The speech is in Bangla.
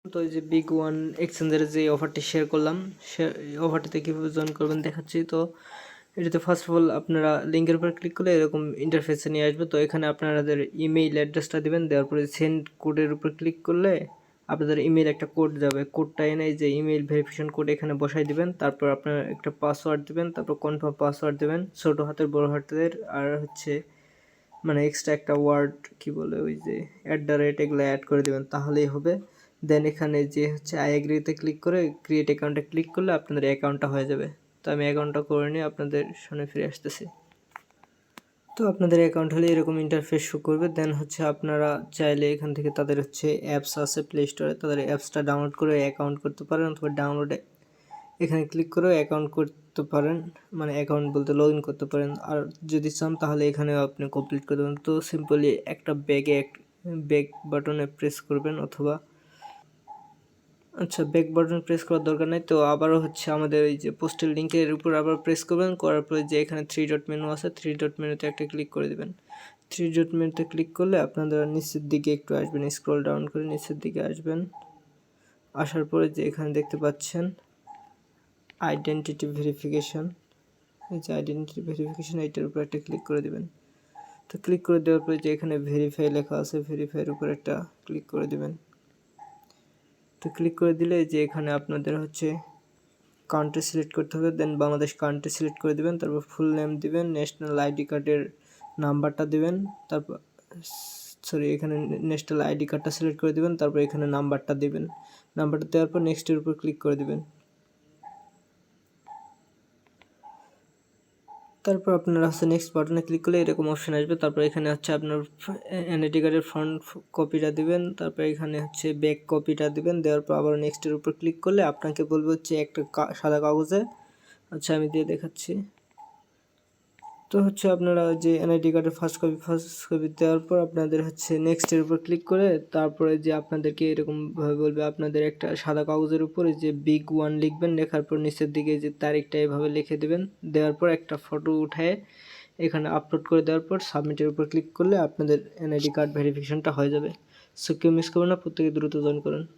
তো এই যে বিগ ওয়ান এক্সচেঞ্জের যে অফারটি শেয়ার করলাম, সে অফারটিতে কীভাবে জয়েন করবেন দেখাচ্ছি। তো এটাতে ফার্স্ট অফ অল আপনারা লিঙ্কের উপর ক্লিক করলে এরকম ইন্টারফেসে নিয়ে আসবে। তো এখানে আপনাদের ইমেইল অ্যাড্রেসটা দেবেন, দেওয়ার পরে সেন্ড কোডের উপর ক্লিক করলে আপনাদের ইমেইল একটা কোড যাবে। কোডটা এনে যে ইমেইল ভেরিফিকেশন কোড এখানে বসাই দিবেন। তারপর আপনার একটা পাসওয়ার্ড দিবেন, তারপর কনফার্ম পাসওয়ার্ড দেবেন ছোটো হাতের বড় হাতের, আর হচ্ছে মানে এক্সট্রা একটা ওয়ার্ড কি বলে ওই যে এগুলো অ্যাড করে দেবেন, তাহলেই হবে। দেন এখানে যে হচ্ছে আই এগ্রিতে ক্লিক করে ক্রিয়েট অ্যাকাউন্টে ক্লিক করলে আপনাদের অ্যাকাউন্টটা হয়ে যাবে। তো আমি অ্যাকাউন্টটা করে নিয়ে আপনাদের সামনে ফিরে আসতেছি। তো আপনাদের অ্যাকাউন্ট হলে এরকম ইন্টারফেস শো করবে। দেন হচ্ছে আপনারা চাইলে এখান থেকে তাদের হচ্ছে অ্যাপস আছে প্লে স্টোরে, তাদের অ্যাপসটা ডাউনলোড করে অ্যাকাউন্ট করতে পারেন, অথবা ডাউনলোডে এখানে ক্লিক করে অ্যাকাউন্ট করতে পারেন, মানে অ্যাকাউন্ট বলতে লগ ইন করতে পারেন। আর যদি চান তাহলে এখানেও আপনি কমপ্লিট করে দেবেন। তো সিম্পলি একটা ব্যাক বাটনে প্রেস করবেন, অথবা আচ্ছা ব্যাক বাটন প্রেস করার দরকার নেই। তো আবারও হচ্ছে আমাদের এই যে পোস্টের লিঙ্কের উপর আবার প্রেস করবেন, করার পরে যে এখানে 3 ডট মেনু আছে, 3 ডট মেনুতে একটা ক্লিক করে দেবেন। 3 ডট মেনুতে ক্লিক করলে আপনারা নিচের দিকে একটু আসবেন, স্ক্রল ডাউন করে নিচের দিকে আসবেন। আসার পরে যে এখানে দেখতে পাচ্ছেন আইডেন্টিটি ভেরিফিকেশন, এই যে আইডেন্টিটি ভেরিফিকেশন, এইটার উপর একটা ক্লিক করে দেবেন। তো ক্লিক করে দেওয়ার পরে যে এখানে ভেরিফাই লেখা আছে, ভেরিফাইয়ের উপর একটা ক্লিক করে দেবেন। তো ক্লিক করে দিলে যে এখানে আপনাদের হচ্ছে কান্ট্রি সিলেক্ট করতে হবে। দেন বাংলাদেশ কান্ট্রি সিলেক্ট করে দেবেন, তারপর ফুল নেম দিবেন, ন্যাশনাল আইডি কার্ডের নাম্বারটা দিবেন, তারপর এখানে ন্যাশনাল আইডি কার্ডটা সিলেক্ট করে দিবেন, তারপর এখানে নাম্বারটা দিবেন। নাম্বারটা দেওয়ার পর নেক্সটের উপর ক্লিক করে দিবেন। তারপর আপনারা হচ্ছে নেক্সট বাটনে ক্লিক করলে এরকম অপশন আসবে। তারপর এখানে হচ্ছে আপনার এনআইডি কার্ডের ফ্রন্ট কপিটা দিবেন, তারপর এখানে হচ্ছে ব্যাক কপিটা দিবেন। দেওয়ার পর আবার নেক্সটের উপর ক্লিক করলে আপনাকে বলবে হচ্ছে একটা সাদা কাগজে, আচ্ছা আমি দিয়ে দেখাচ্ছি। তো হচ্ছে আপনারা যে এনআইডি কার্ডের ফার্স্ট কপি দেওয়ার পর আপনাদের হচ্ছে নেক্সটের উপর ক্লিক করে তারপরে যে আপনাদেরকে এরকমভাবে বলবে, আপনাদের একটা সাদা কাগজের উপরে যে বিগ ওয়ান লিখবেন, লেখার পর নিচের দিকে যে তারিখটা এভাবে লিখে দেবেন। দেওয়ার পর একটা ফটো উঠায় এখানে আপলোড করে দেওয়ার পর সাবমিটের উপর ক্লিক করলে আপনাদের এনআইডি কার্ড ভেরিফিকেশনটা হয়ে যাবে। সো কেউ মিস করবেন না, প্রত্যেকে দ্রুত জয়েন করুন।